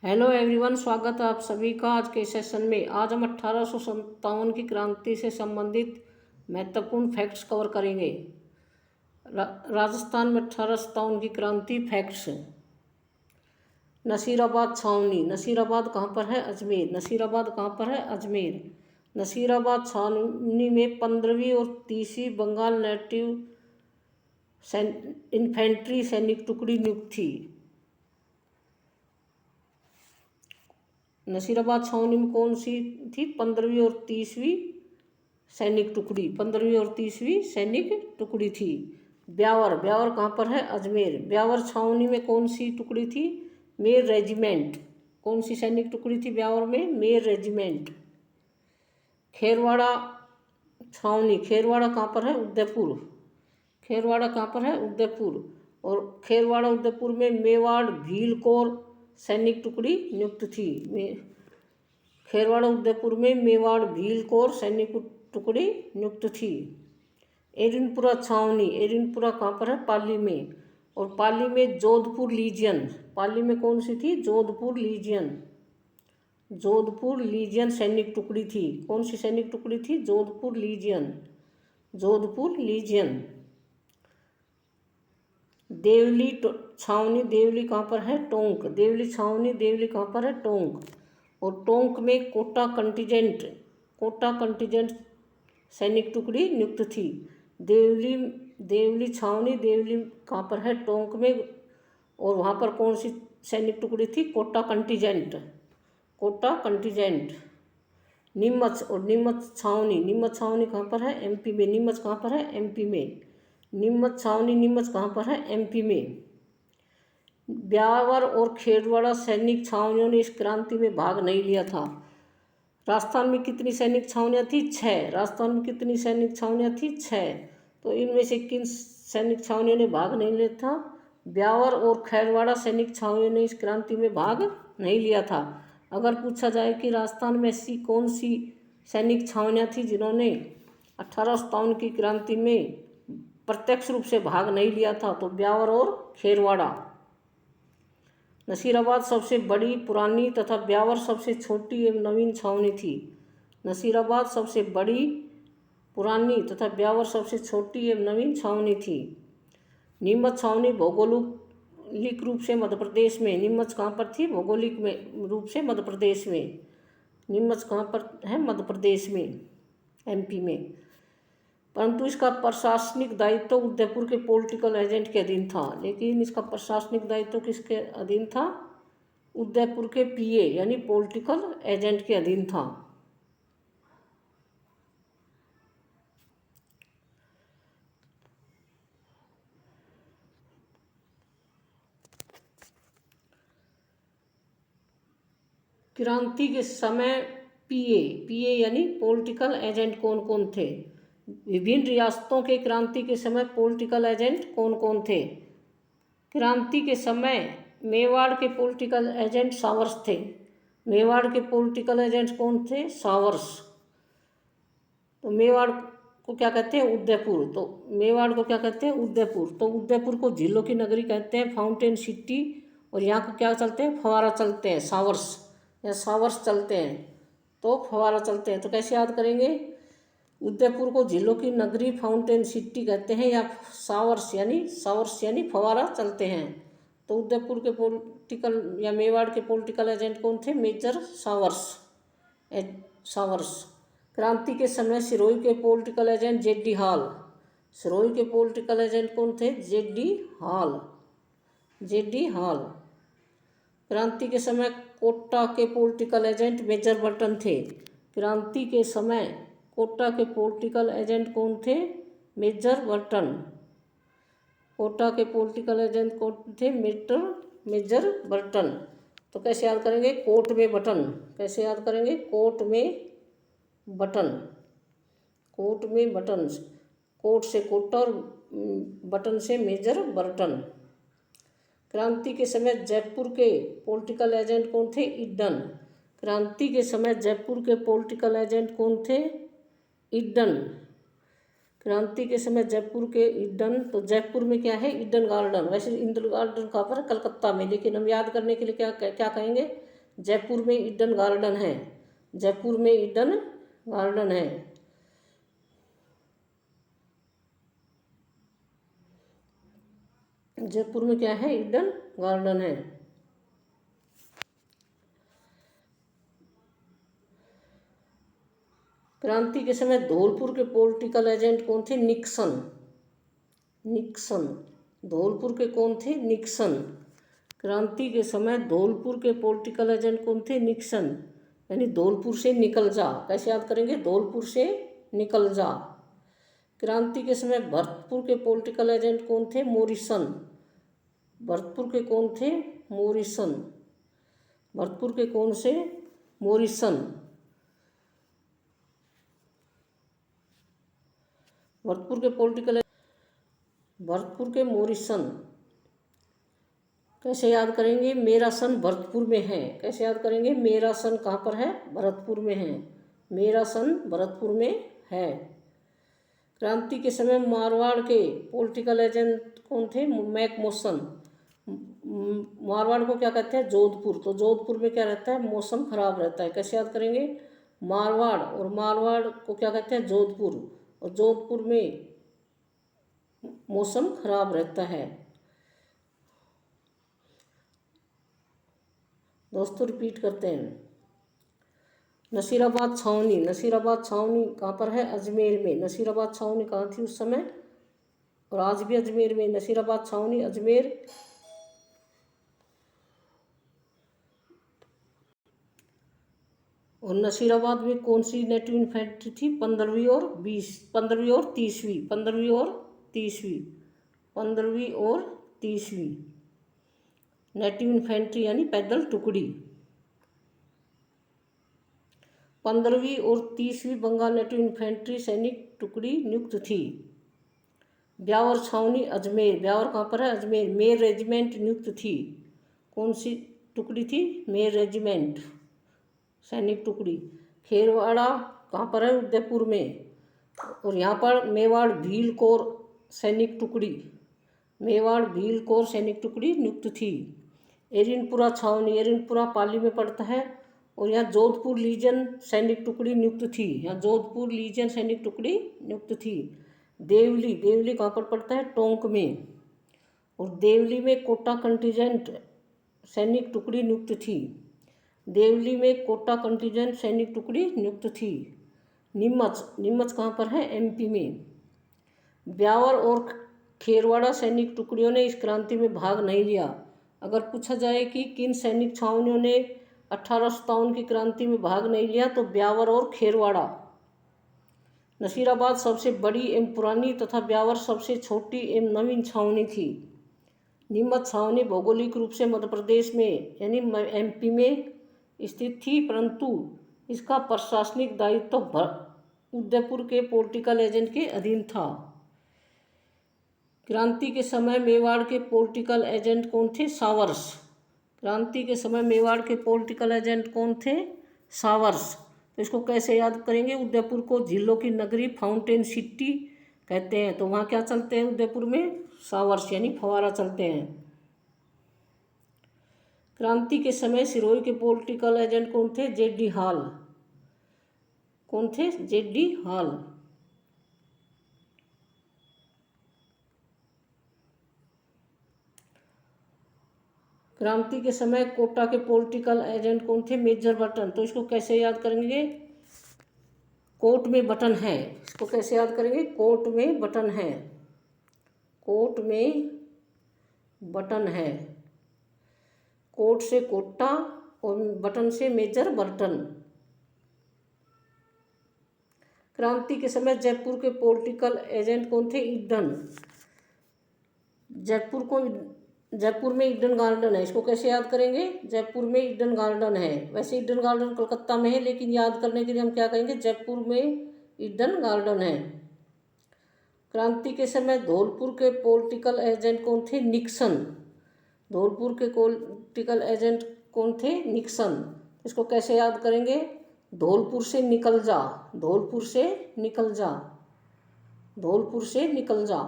Hello everyone, स्वागत है आप सभी का आज के सेशन में। आज हम 1857 की क्रांति से संबंधित महत्वपूर्ण फैक्ट्स कवर करेंगे। राजस्थान में 1857 की क्रांति फैक्ट्स। नसीराबाद छावनी। नसीराबाद कहाँ पर है? अजमेर। नसीराबाद कहाँ पर है? अजमेर। नसीराबाद छावनी में 15वीं और 30वीं बंगाल नेटिव इन्फेंट्री सैनिक टुकड़ी नियुक्त थी। नसीराबाद छावनी में कौन सी थी? 15वीं और 30वीं सैनिक टुकड़ी। 15वीं और 30वीं सैनिक टुकड़ी थी। ब्यावर। ब्यावर कहाँ पर है? अजमेर। ब्यावर छावनी में कौन सी टुकड़ी थी? मेर रेजिमेंट। कौन सी सैनिक टुकड़ी थी ब्यावर में? मेर रेजिमेंट। खेरवाड़ा छावनी। खेरवाड़ा कहाँ पर है? उदयपुर। खेरवाड़ा कहाँ पर है? उदयपुर। और खेरवाड़ा उदयपुर में मेवाड़ भील कोर सैनिक टुकड़ी नियुक्त थी। खेरवाड़ा उदयपुर में मेवाड़ भील कोर सैनिक टुकड़ी नियुक्त थी। एरिनपुरा छावनी। एरिनपुरा कहाँ पर है? पाली में। और पाली में जोधपुर लीजियन। पाली में कौन सी थी? जोधपुर लीजियन। जोधपुर लीजियन सैनिक टुकड़ी थी। कौन सी सैनिक टुकड़ी थी? जोधपुर लीजियन। जोधपुर लीजियन। देवली छावनी। देवली कहाँ पर है? टोंक। देवली छावनी। देवली कहाँ पर है? टोंक। और टोंक में कोटा कंटिजेंट। कोटा कंटिजेंट सैनिक टुकड़ी नियुक्त थी। देवली छावनी। देवली कहाँ पर है? टोंक में। और वहाँ पर कौन सी सैनिक टुकड़ी थी? कोटा कंटिजेंट। कोटा कंटिजेंट। नीमच। और नीमच छावनी। नीमच छावनी कहाँ पर है? एमपी में। नीमच कहाँ पर है? एमपी में। नीमच छावनी। नीमच कहाँ पर है? एमपी में। ब्यावर और खेरवाड़ा सैनिक छावनियों ने इस क्रांति में भाग नहीं लिया था। राजस्थान में कितनी सैनिक छावनियाँ थी? 6। राजस्थान में कितनी सैनिक छावनियाँ थी? 6। तो इनमें से किन सैनिक छावनियों ने भाग नहीं लिया था? ब्यावर और खेरवाड़ा सैनिक छावनियों ने इस क्रांति में भाग नहीं लिया था। अगर पूछा जाए कि राजस्थान में ऐसी कौन सी सैनिक छावनियाँ थी जिन्होंने 1857 की क्रांति में प्रत्यक्ष रूप से भाग नहीं लिया था, तो ब्यावर और खेरवाड़ा। नसीराबाद सबसे बड़ी पुरानी तथा ब्यावर सबसे छोटी एवं नवीन छावनी थी। नसीराबाद सबसे बड़ी पुरानी तथा ब्यावर सबसे छोटी एवं नवीन छावनी थी। नीमच छावनी भौगोलिक रूप से मध्य प्रदेश में। नीमच कहाँ पर थी? भौगोलिक में रूप से मध्य प्रदेश में। नीमच कहाँ पर है? मध्य प्रदेश में, एमपी में। परंतु इसका प्रशासनिक दायित्व उदयपुर के पॉलिटिकल एजेंट के अधीन था। लेकिन इसका प्रशासनिक दायित्व किसके अधीन था? उदयपुर के पीए यानी पॉलिटिकल एजेंट के अधीन था। क्रांति के समय पीए यानी पॉलिटिकल एजेंट कौन कौन थे? विभिन्न रियासतों के क्रांति के समय पॉलिटिकल एजेंट कौन कौन थे? क्रांति के समय मेवाड़ के पॉलिटिकल एजेंट सावर्स थे। मेवाड़ के पॉलिटिकल एजेंट कौन थे? सावर्स। तो मेवाड़ को क्या कहते हैं? उदयपुर। तो मेवाड़ को क्या कहते हैं? उदयपुर। तो उदयपुर को झीलों की नगरी कहते हैं, फाउंटेन सिटी। और यहाँ को क्या चलते हैं? फव्वारा चलते हैं, सावर्स या सावर्स चलते हैं, तो फव्वारा चलते हैं। तो कैसे याद करेंगे? उदयपुर को झीलों की नगरी, फाउंटेन सिटी कहते हैं, या सावर्स यानी फव्वारा चलते हैं। तो उदयपुर के पॉलिटिकल या मेवाड़ के पॉलिटिकल एजेंट कौन थे? Major Showers. क्रांति के समय सिरोही के political agent J D Hall. Sirohi के पॉलिटिकल एजेंट कौन थे? J D Hall. क्रांति के समय कोटा के पॉलिटिकल एजेंट मेजर बर्टन थे। क्रांति के समय कोटा के पॉलिटिकल एजेंट कौन थे? Major Burton. कोटा के पॉलिटिकल एजेंट कौन थे? Major Burton. तो कैसे याद करेंगे? कोट में बटन। कैसे याद करेंगे? कोट में बटन। कोट में बटन। कोट से कोटा और बटन से मेजर बर्टन। क्रांति के समय जयपुर के पॉलिटिकल एजेंट कौन थे? ईडन। क्रांति के समय जयपुर के पॉलिटिकल एजेंट कौन थे? ईडन। क्रांति के समय जयपुर के ईडन। तो जयपुर में क्या है? Eden garden. वैसे ईडन गार्डन कहाँ पर? कलकत्ता में। लेकिन हम याद करने के लिए क्या कहेंगे? जयपुर में ईडन गार्डन है, जयपुर में ईडन गार्डन है। जयपुर में क्या है? ईडन गार्डन है। क्रांति के समय धौलपुर के पॉलिटिकल एजेंट कौन थे? निक्सन। निक्सन। धौलपुर के कौन थे? निक्सन। क्रांति के समय धौलपुर के पॉलिटिकल एजेंट कौन थे? निक्सन। यानी धौलपुर से निकल जा। कैसे याद करेंगे? धौलपुर से निकल जा। क्रांति के समय भरतपुर के पॉलिटिकल एजेंट कौन थे? मॉरिसन। भरतपुर के कौन थे? मॉरिसन। भरतपुर के कौन से? मॉरिसन। भरतपुर के पॉलिटिकल, भरतपुर के मॉरिसन। कैसे याद करेंगे? मेरा सन भरतपुर में है। कैसे याद करेंगे? मेरा सन कहाँ पर है? भरतपुर में है। मेरा सन भरतपुर में है। क्रांति के समय मारवाड़ के पॉलिटिकल एजेंट कौन थे? मैकमोसन। मारवाड़ को क्या कहते हैं? जोधपुर। तो जोधपुर में क्या रहता है? मौसम खराब रहता है। कैसे याद करेंगे? मारवाड़, और मारवाड़ को क्या कहते हैं? जोधपुर, और जोधपुर में मौसम खराब रहता है। दोस्तों रिपीट करते हैं। नसीराबाद छावनी। नसीराबाद छावनी कहाँ पर है? अजमेर में। नसीराबाद छावनी कहाँ थी उस समय? और आज भी अजमेर में। नसीराबाद छावनी अजमेर। और नसीराबाद में कौन सी नेटिव इन्फेंट्री थी? 15वीं और 15वीं और 30वीं। 15वीं और 30वीं। 15वीं और 30वीं नेटिव इन्फेंट्री यानी पैदल टुकड़ी। 15वीं और 30वीं बंगाल नेटिव इन्फेंट्री सैनिक टुकड़ी नियुक्त थी। ब्यावर छावनी अजमेर। ब्यावर कहाँ पर है? अजमेर। मेर रेजिमेंट नियुक्त थी। कौन सी टुकड़ी थी? मेर रेजिमेंट सैनिक टुकड़ी। खेरवाड़ा कहाँ पर है? उदयपुर में। और यहाँ पर मेवाड़ भील कोर सैनिक टुकड़ी, मेवाड़ भील कोर सैनिक टुकड़ी नियुक्त थी। एरिनपुरा छावनी, एरिनपुरा पाली में पड़ता है। और यहाँ जोधपुर लीजन सैनिक टुकड़ी नियुक्त थी। यहाँ जोधपुर लीजन सैनिक टुकड़ी नियुक्त थी। देवली, देवली कहाँ पर पड़ता है? टोंक में। और देवली में कोटा कंटिजेंट सैनिक टुकड़ी नियुक्त थी। देवली में कोटा कंटिजेंट सैनिक टुकड़ी नियुक्त थी। नीमच, नीमच कहाँ पर है? एमपी में। ब्यावर और खेरवाड़ा सैनिक टुकड़ियों ने इस क्रांति में भाग नहीं लिया। अगर पूछा जाए कि किन सैनिक छावनियों ने 1857 की क्रांति में भाग नहीं लिया, तो ब्यावर और खेरवाड़ा। नसीराबाद सबसे बड़ी एवं पुरानी तथा ब्यावर सबसे छोटी एवं नवीन छावनी थी। नीमच छावनी भौगोलिक रूप से मध्य प्रदेश में यानी एमपी में स्थित थी, परंतु इसका प्रशासनिक दायित्व उदयपुर के पॉलिटिकल एजेंट के अधीन था। क्रांति के समय मेवाड़ के पॉलिटिकल एजेंट कौन थे? सावर्स। क्रांति के समय मेवाड़ के पॉलिटिकल एजेंट कौन थे? सावर्स। तो इसको कैसे याद करेंगे? उदयपुर को झीलों की नगरी, फाउंटेन सिटी कहते हैं। तो वहाँ क्या चलते हैं उदयपुर में? सावर्स यानी फवारा चलते हैं। क्रांति के समय सिरोही के पॉलिटिकल एजेंट कौन थे? J D Hall. कौन थे? J D Hall. क्रांति के समय कोटा के पॉलिटिकल एजेंट कौन थे? Major Burton. तो इसको कैसे याद करेंगे? कोट में बटन है। इसको कैसे याद करेंगे? कोट में बटन है। कोट में बटन है। कोट से कोटा और बटन से मेजर बटन। क्रांति के समय जयपुर के पॉलिटिकल एजेंट कौन थे? ईडन। जयपुर में ईडन गार्डन है। इसको कैसे याद करेंगे? जयपुर में ईडन गार्डन है। वैसे ईडन गार्डन कलकत्ता में है, लेकिन याद करने के लिए हम क्या कहेंगे? जयपुर में ईडन गार्डन है। क्रांति के समय धौलपुर के पॉलिटिकल एजेंट कौन थे? निक्सन। धौलपुर के पॉलिटिकल एजेंट कौन थे? निक्सन। इसको कैसे याद करेंगे? धौलपुर से निकल जा। धौलपुर से निकल जा। धौलपुर से निकल जा।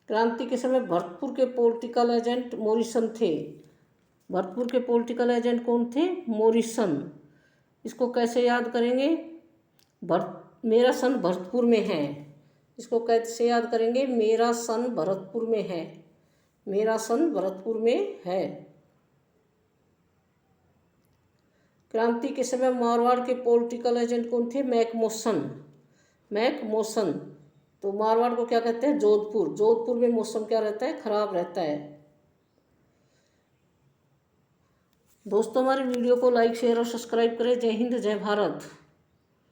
क्रांति के समय भरतपुर के पॉलिटिकल एजेंट मॉरिसन थे। भरतपुर के पॉलिटिकल एजेंट कौन थे? मॉरिसन। इसको कैसे याद करेंगे? मेरा सन भरतपुर में है। इसको कैसे याद करेंगे? मेरा सन भरतपुर में है। मेरा सन भरतपुर में है। क्रांति के समय मारवाड़ के पॉलिटिकल एजेंट कौन थे? मैकमोसन। मैकमोसन। तो मारवाड़ को क्या कहते हैं? जोधपुर। जोधपुर में मौसम क्या रहता है? खराब रहता है। दोस्तों हमारी वीडियो को लाइक शेयर और सब्सक्राइब करें। जय हिंद जय भारत।